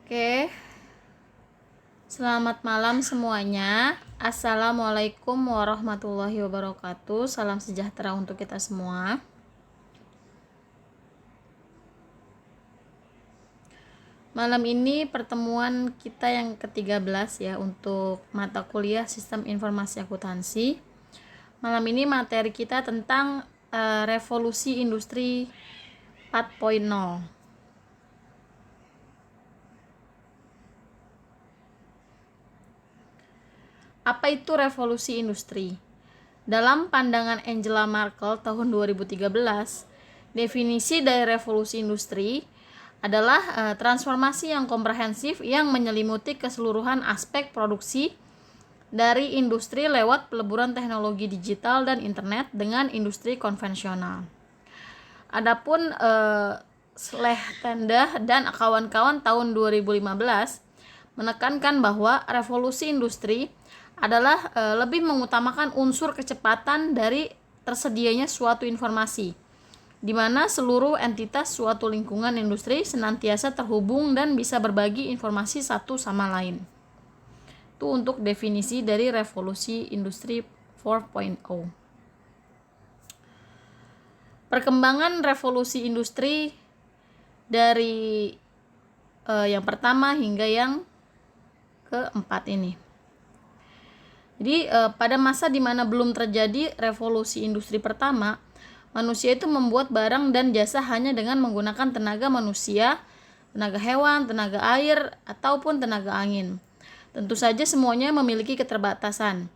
Oke, selamat malam semuanya. Assalamualaikum warahmatullahi wabarakatuh. Salam sejahtera untuk kita semua. Malam ini pertemuan kita yang ke-13 ya untuk mata kuliah Sistem Informasi Akuntansi. Malam ini materi kita tentang revolusi industri 4.0. Apa itu revolusi industri? Dalam pandangan Angela Merkel tahun 2013, definisi dari revolusi industri adalah transformasi yang komprehensif yang menyelimuti keseluruhan aspek produksi dari industri lewat peleburan teknologi digital dan internet dengan industri konvensional. Adapun Slechtenda dan kawan-kawan tahun 2015 menekankan bahwa revolusi industri adalah lebih mengutamakan unsur kecepatan dari tersedianya suatu informasi, di mana seluruh entitas suatu lingkungan industri senantiasa terhubung dan bisa berbagi informasi satu sama lain. Itu untuk definisi dari revolusi industri 4.0. Perkembangan revolusi industri dari yang pertama hingga yang keempat ini. Jadi pada masa di mana belum terjadi revolusi industri pertama, manusia itu membuat barang dan jasa hanya dengan menggunakan tenaga manusia, tenaga hewan, tenaga air, ataupun tenaga angin. Tentu saja semuanya memiliki keterbatasan,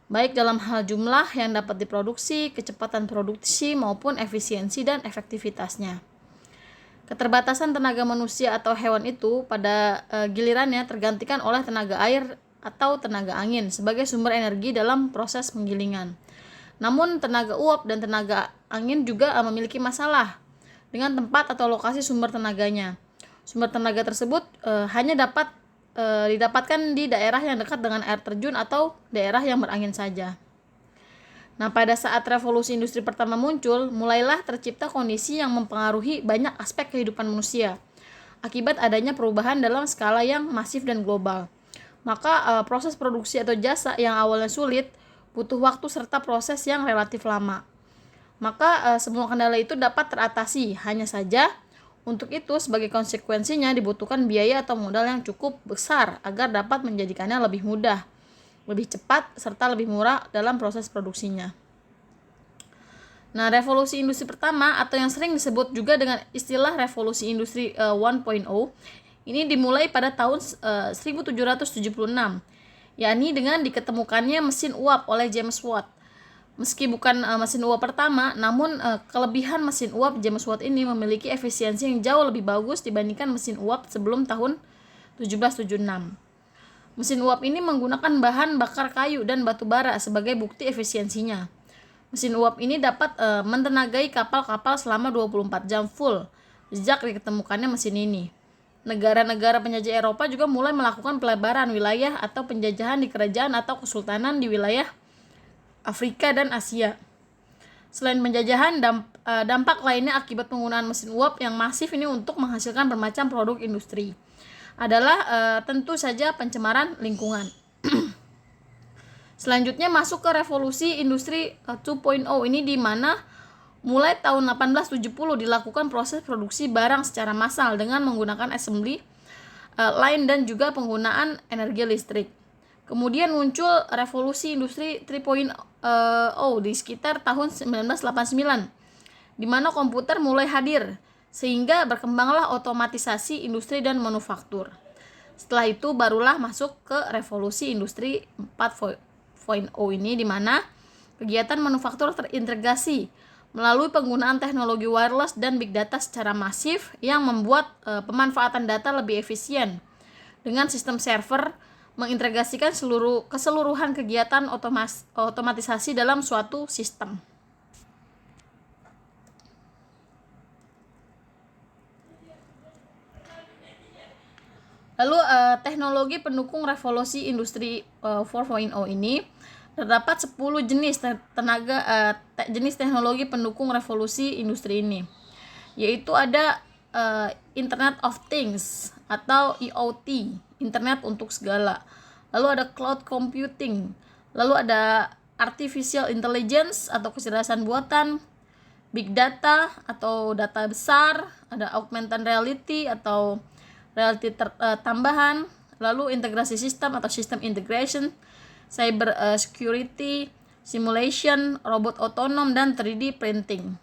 baik dalam hal jumlah yang dapat diproduksi, kecepatan produksi, maupun efisiensi dan efektivitasnya. Keterbatasan tenaga manusia atau hewan itu pada gilirannya tergantikan oleh tenaga air atau tenaga angin sebagai sumber energi dalam proses penggilingan. Namun tenaga uap dan tenaga angin juga memiliki masalah dengan tempat atau lokasi sumber tenaganya. Sumber tenaga tersebut hanya dapat didapatkan di daerah yang dekat dengan air terjun atau daerah yang berangin saja. Nah, pada saat revolusi industri pertama muncul, mulailah tercipta kondisi yang mempengaruhi banyak aspek kehidupan manusia akibat adanya perubahan dalam skala yang masif dan global. Maka proses produksi atau jasa yang awalnya sulit butuh waktu serta proses yang relatif lama. Maka semua kendala itu dapat teratasi, hanya saja untuk itu sebagai konsekuensinya dibutuhkan biaya atau modal yang cukup besar agar dapat menjadikannya lebih mudah, lebih cepat, serta lebih murah dalam proses produksinya. Nah, revolusi industri pertama atau yang sering disebut juga dengan istilah revolusi industri 1.0 ini dimulai pada tahun 1776, yakni dengan diketemukannya mesin uap oleh James Watt. Meski bukan mesin uap pertama, namun kelebihan mesin uap James Watt ini memiliki efisiensi yang jauh lebih bagus dibandingkan mesin uap sebelum tahun 1776. Mesin uap ini menggunakan bahan bakar kayu dan batu bara sebagai bukti efisiensinya. Mesin uap ini dapat mentenagai kapal-kapal selama 24 jam full sejak diketemukannya mesin ini. Negara-negara penjajah Eropa juga mulai melakukan pelebaran wilayah atau penjajahan di kerajaan atau kesultanan di wilayah Afrika dan Asia. Selain penjajahan, dampak lainnya akibat penggunaan mesin uap yang masif ini untuk menghasilkan bermacam produk industri adalah tentu saja pencemaran lingkungan. Selanjutnya masuk ke revolusi industri 2.0 ini di mana mulai tahun 1870 dilakukan proses produksi barang secara massal dengan menggunakan assembly line dan juga penggunaan energi listrik. Kemudian muncul revolusi industri 3.0 di sekitar tahun 1989, di mana komputer mulai hadir sehingga berkembanglah otomatisasi industri dan manufaktur. Setelah itu barulah masuk ke revolusi industri 4.0 ini di mana kegiatan manufaktur terintegrasi melalui penggunaan teknologi wireless dan big data secara masif yang membuat pemanfaatan data lebih efisien dengan sistem server mengintegrasikan keseluruhan kegiatan otomatisasi dalam suatu sistem. Lalu teknologi pendukung revolusi industri 4.0 ini terdapat 10 jenis jenis teknologi pendukung revolusi industri ini, yaitu ada Internet of Things atau IoT, Internet untuk segala. Lalu ada cloud computing, lalu ada artificial intelligence atau kecerdasan buatan, big data atau data besar, ada augmented reality atau reality tambahan, lalu integrasi sistem atau system integration, cyber security, simulation, robot otonom, dan 3D printing.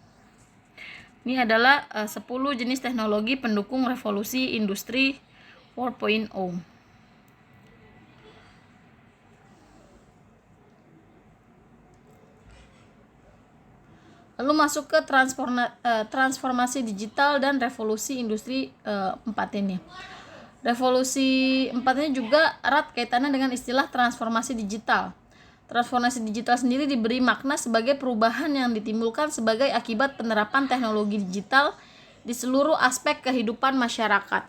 Ini adalah 10 jenis teknologi pendukung revolusi industri 4.0. Lalu masuk ke transformasi digital dan revolusi industri 4 ini. Revolusi 4 ini juga erat kaitannya dengan istilah transformasi digital. Transformasi digital sendiri diberi makna sebagai perubahan yang ditimbulkan sebagai akibat penerapan teknologi digital di seluruh aspek kehidupan masyarakat.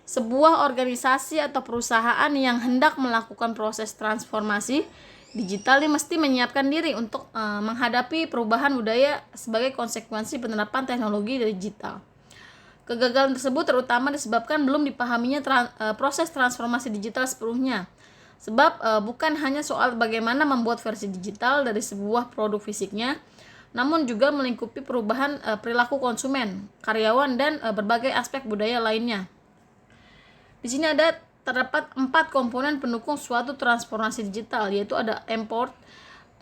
Sebuah organisasi atau perusahaan yang hendak melakukan proses transformasi digital ini mesti menyiapkan diri untuk menghadapi perubahan budaya sebagai konsekuensi penerapan teknologi digital. Kegagalan tersebut terutama disebabkan belum dipahaminya proses transformasi digital sepenuhnya. Sebab bukan hanya soal bagaimana membuat versi digital dari sebuah produk fisiknya, namun juga melingkupi perubahan perilaku konsumen, karyawan, dan berbagai aspek budaya lainnya. Di sini terdapat 4 komponen pendukung suatu transformasi digital, yaitu ada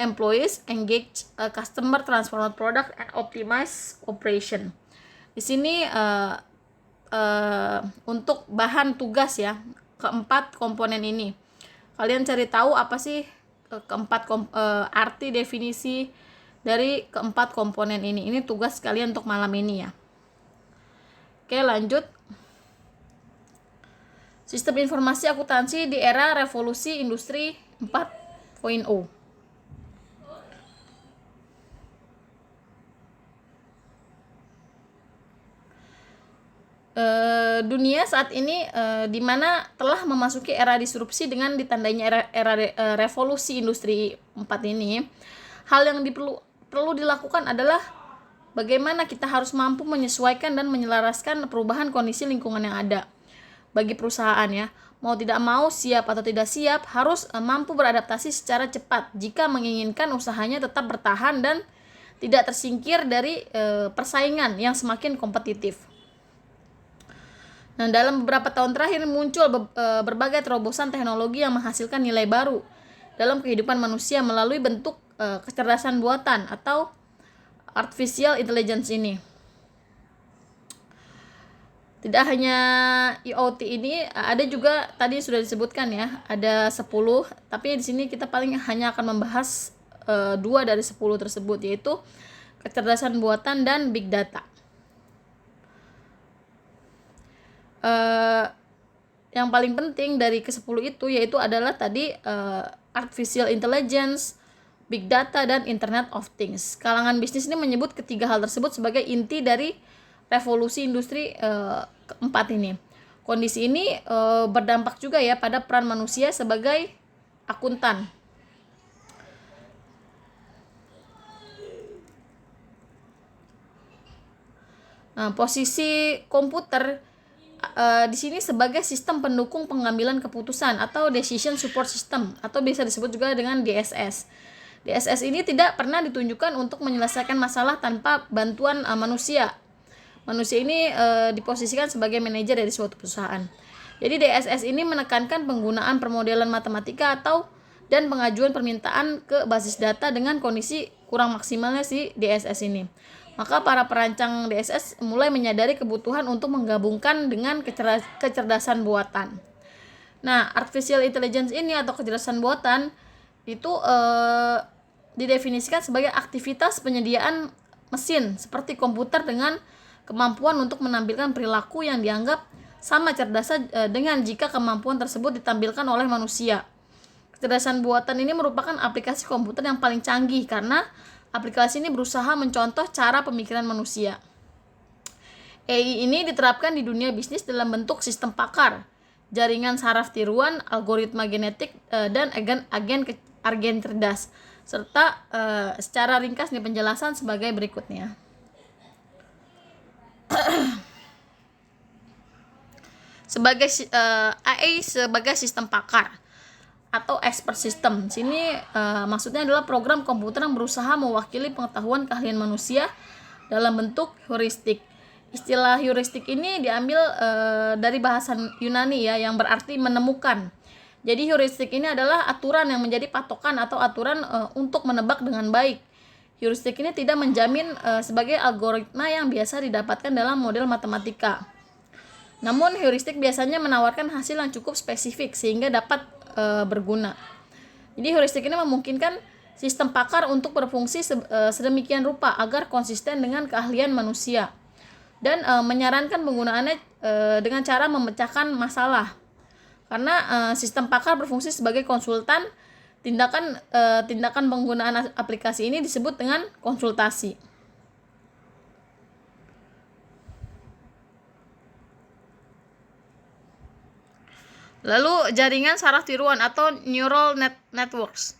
employees, engage, customer, transform product, and optimize operation. Di sini untuk bahan tugas ya, keempat komponen ini. Kalian cari tahu apa sih arti definisi dari keempat komponen ini. Ini tugas kalian untuk malam ini ya. Oke, lanjut. Sistem informasi akuntansi di era revolusi industri 4.0. Dunia saat ini di mana telah memasuki era disrupsi dengan ditandainya era revolusi industri 4 ini. Hal yang perlu dilakukan adalah bagaimana kita harus mampu menyesuaikan dan menyelaraskan perubahan kondisi lingkungan yang ada. Bagi perusahaan ya, mau tidak mau, siap atau tidak siap, harus mampu beradaptasi secara cepat jika menginginkan usahanya tetap bertahan dan tidak tersingkir dari persaingan yang semakin kompetitif. Nah, dalam beberapa tahun terakhir muncul berbagai terobosan teknologi yang menghasilkan nilai baru dalam kehidupan manusia melalui bentuk kecerdasan buatan atau artificial intelligence ini. Tidak hanya IoT ini, ada juga tadi sudah disebutkan ya, ada 10, tapi di sini kita paling hanya akan membahas 2 dari 10 tersebut, yaitu kecerdasan buatan dan big data. Yang paling penting dari ke-10 itu yaitu adalah tadi artificial intelligence, big data, dan Internet of Things. Kalangan bisnis ini menyebut ketiga hal tersebut sebagai inti dari revolusi industri keempat ini. Kondisi ini berdampak juga ya pada peran manusia sebagai akuntan. Nah, posisi komputer di sini sebagai sistem pendukung pengambilan keputusan atau decision support system atau bisa disebut juga dengan DSS. DSS ini tidak pernah ditunjukkan untuk menyelesaikan masalah tanpa bantuan manusia. Manusia ini diposisikan sebagai manajer dari suatu perusahaan. Jadi DSS ini menekankan penggunaan permodelan matematika dan pengajuan permintaan ke basis data dengan kondisi kurang maksimalnya si DSS ini. Maka para perancang DSS mulai menyadari kebutuhan untuk menggabungkan dengan kecerdasan buatan. Nah, artificial intelligence ini atau kecerdasan buatan itu didefinisikan sebagai aktivitas penyediaan mesin seperti komputer dengan kemampuan untuk menampilkan perilaku yang dianggap sama cerdasnya dengan jika kemampuan tersebut ditampilkan oleh manusia. Kecerdasan buatan ini merupakan aplikasi komputer yang paling canggih karena aplikasi ini berusaha mencontoh cara pemikiran manusia. AI ini diterapkan di dunia bisnis dalam bentuk sistem pakar, jaringan saraf tiruan, algoritma genetik, dan agen cerdas, serta secara ringkas nih penjelasan sebagai berikutnya. AI sebagai sistem pakar atau expert system. Sini maksudnya adalah program komputer yang berusaha mewakili pengetahuan keahlian manusia dalam bentuk heuristik. Istilah heuristik ini diambil dari bahasa Yunani ya, yang berarti menemukan. Jadi heuristik ini adalah aturan yang menjadi patokan atau aturan untuk menebak dengan baik. Heuristik ini tidak menjamin sebagai algoritma yang biasa didapatkan dalam model matematika. Namun heuristik biasanya menawarkan hasil yang cukup spesifik sehingga dapat berguna. Jadi heuristik ini memungkinkan sistem pakar untuk berfungsi sedemikian rupa agar konsisten dengan keahlian manusia dan menyarankan penggunaannya dengan cara memecahkan masalah. Karena sistem pakar berfungsi sebagai konsultan, tindakan penggunaan aplikasi ini disebut dengan konsultasi. Lalu jaringan saraf tiruan atau neural networks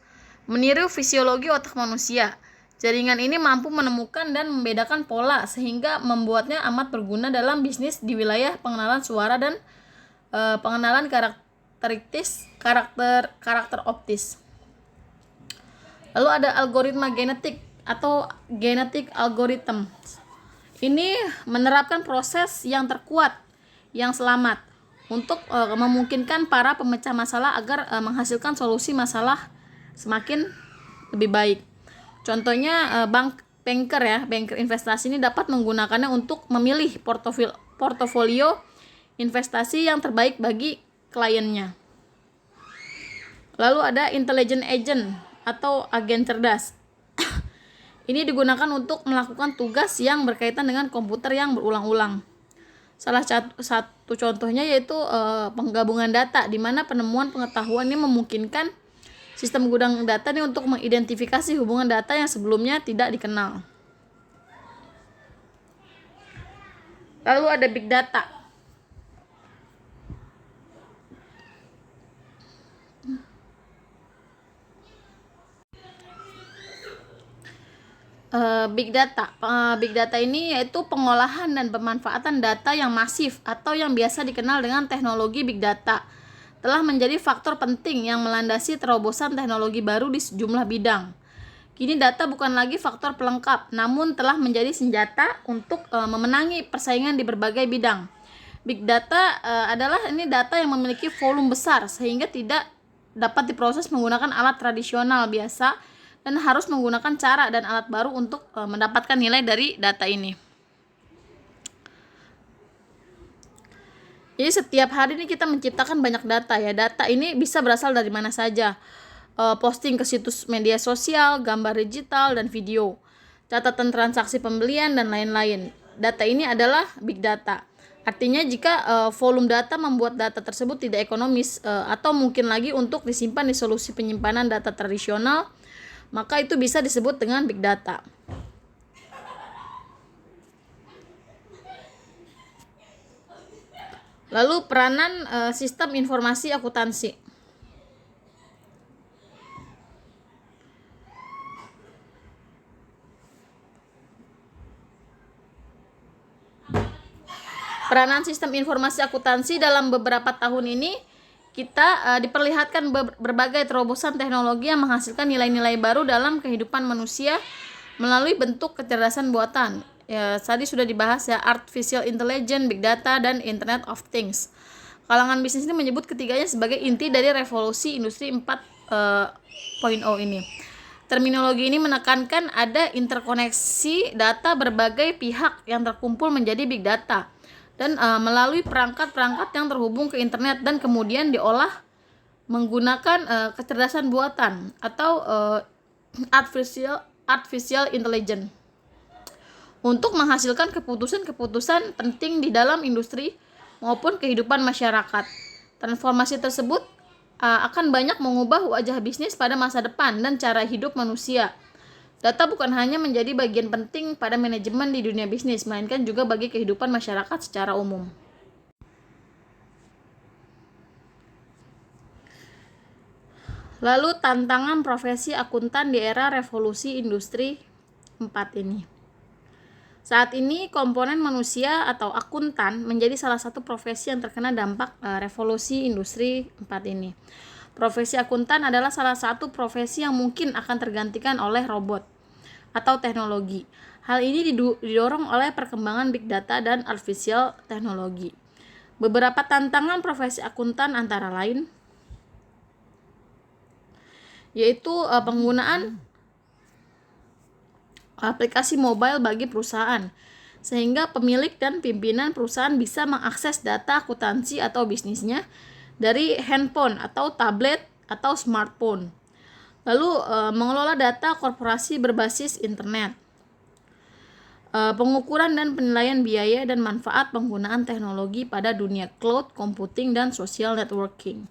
meniru fisiologi otak manusia. Jaringan ini mampu menemukan dan membedakan pola sehingga membuatnya amat berguna dalam bisnis di wilayah pengenalan suara dan pengenalan karakter optis. Lalu ada algoritma genetik atau genetic algorithm. Ini menerapkan proses yang terkuat yang selamat untuk memungkinkan para pemecah masalah agar menghasilkan solusi masalah semakin lebih baik. Contohnya banker investasi ini dapat menggunakannya untuk memilih portofolio investasi yang terbaik bagi kliennya. Lalu ada intelligent agent atau agen cerdas. Ini digunakan untuk melakukan tugas yang berkaitan dengan komputer yang berulang-ulang. Salah satu contohnya yaitu penggabungan data, di mana penemuan pengetahuan ini memungkinkan sistem gudang data ini untuk mengidentifikasi hubungan data yang sebelumnya tidak dikenal. Lalu ada big data. Big data ini yaitu pengolahan dan pemanfaatan data yang masif atau yang biasa dikenal dengan teknologi big data telah menjadi faktor penting yang melandasi terobosan teknologi baru di sejumlah bidang. Kini data bukan lagi faktor pelengkap, namun telah menjadi senjata untuk memenangi persaingan di berbagai bidang. Big data adalah data yang memiliki volume besar sehingga tidak dapat diproses menggunakan alat tradisional biasa dan harus menggunakan cara dan alat baru untuk mendapatkan nilai dari data ini. Jadi setiap hari ini kita menciptakan banyak data ya. Data ini bisa berasal dari mana saja. Posting ke situs media sosial, gambar digital, dan video. Catatan transaksi pembelian, dan lain-lain. Data ini adalah big data. Artinya jika volume data membuat data tersebut tidak ekonomis atau mungkin lagi untuk disimpan di solusi penyimpanan data tradisional, maka itu bisa disebut dengan big data. Lalu peranan sistem informasi akuntansi. Peranan sistem informasi akuntansi dalam beberapa tahun ini kita diperlihatkan berbagai terobosan teknologi yang menghasilkan nilai-nilai baru dalam kehidupan manusia melalui bentuk kecerdasan buatan. Ya, tadi sudah dibahas ya, artificial intelligence, big data, dan Internet of Things. Kalangan bisnis ini menyebut ketiganya sebagai inti dari revolusi industri 4.0 ini. Terminologi ini menekankan ada interkoneksi data berbagai pihak yang terkumpul menjadi big data dan melalui perangkat-perangkat yang terhubung ke internet dan kemudian diolah menggunakan kecerdasan buatan atau artificial intelligence untuk menghasilkan keputusan-keputusan penting di dalam industri maupun kehidupan masyarakat. Transformasi tersebut akan banyak mengubah wajah bisnis pada masa depan dan cara hidup manusia. Data bukan hanya menjadi bagian penting pada manajemen di dunia bisnis, melainkan juga bagi kehidupan masyarakat secara umum. Lalu tantangan profesi akuntan di era revolusi industri 4 ini. Saat ini komponen manusia atau akuntan menjadi salah satu profesi yang terkena dampak revolusi industri 4 ini. Profesi akuntan adalah salah satu profesi yang mungkin akan tergantikan oleh robot atau teknologi. Hal ini didorong oleh perkembangan big data dan artificial teknologi. Beberapa tantangan profesi akuntan antara lain yaitu penggunaan aplikasi mobile bagi perusahaan, sehingga pemilik dan pimpinan perusahaan bisa mengakses data akuntansi atau bisnisnya dari handphone atau tablet atau smartphone. Lalu mengelola data korporasi berbasis internet. Pengukuran dan penilaian biaya dan manfaat penggunaan teknologi pada dunia cloud computing dan social networking.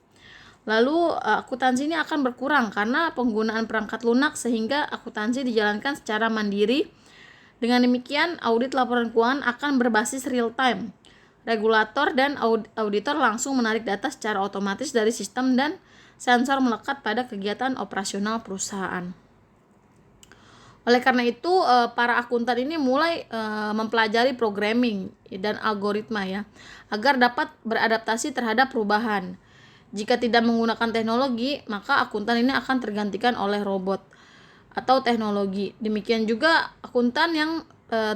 Lalu akuntansi ini akan berkurang karena penggunaan perangkat lunak, sehingga akuntansi dijalankan secara mandiri. Dengan demikian, audit laporan keuangan akan berbasis real time. Regulator dan auditor langsung menarik data secara otomatis dari sistem dan sensor melekat pada kegiatan operasional perusahaan. Oleh karena itu, para akuntan ini mulai mempelajari programming dan algoritma ya, agar dapat beradaptasi terhadap perubahan. Jika tidak menggunakan teknologi, maka akuntan ini akan tergantikan oleh robot atau teknologi. Demikian juga akuntan yang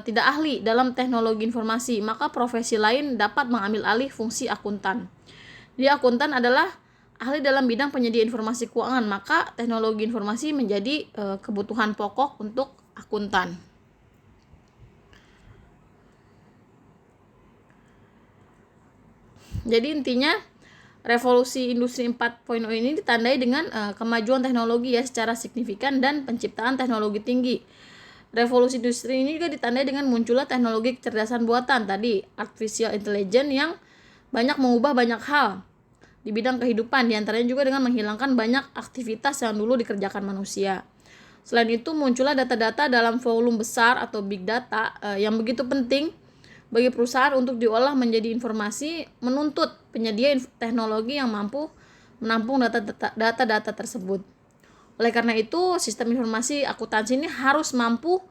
tidak ahli dalam teknologi informasi, maka profesi lain dapat mengambil alih fungsi akuntan. Jadi akuntan adalah ahli dalam bidang penyedia informasi keuangan, maka teknologi informasi menjadi kebutuhan pokok untuk akuntan. Jadi intinya revolusi industri 4.0 ini ditandai dengan kemajuan teknologi ya secara signifikan dan penciptaan teknologi tinggi. Revolusi industri ini juga ditandai dengan munculnya teknologi kecerdasan buatan tadi, artificial intelligence, yang banyak mengubah banyak hal di bidang kehidupan, diantaranya juga dengan menghilangkan banyak aktivitas yang dulu dikerjakan manusia. Selain itu, muncullah data-data dalam volume besar atau big data yang begitu penting bagi perusahaan untuk diolah menjadi informasi, menuntut penyedia teknologi yang mampu menampung data-data tersebut. Oleh karena itu, sistem informasi akuntansi ini harus mampu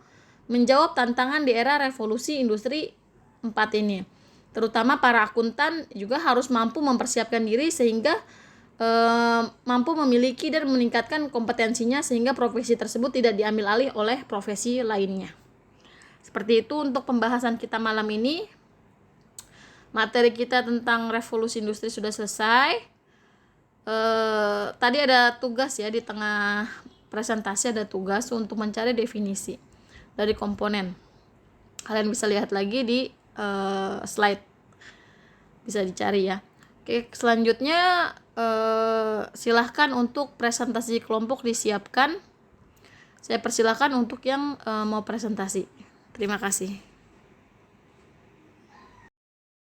menjawab tantangan di era revolusi industri 4 ini. Terutama para akuntan juga harus mampu mempersiapkan diri sehingga mampu memiliki dan meningkatkan kompetensinya sehingga profesi tersebut tidak diambil alih oleh profesi lainnya. Seperti itu untuk pembahasan kita malam ini. Materi kita tentang revolusi industri sudah selesai. Tadi ada tugas ya, di tengah presentasi ada tugas untuk mencari definisi dari komponen. Kalian bisa lihat lagi di slide, bisa dicari ya. Oke, selanjutnya silahkan untuk presentasi kelompok disiapkan. Saya persilahkan untuk yang mau presentasi. Terima kasih.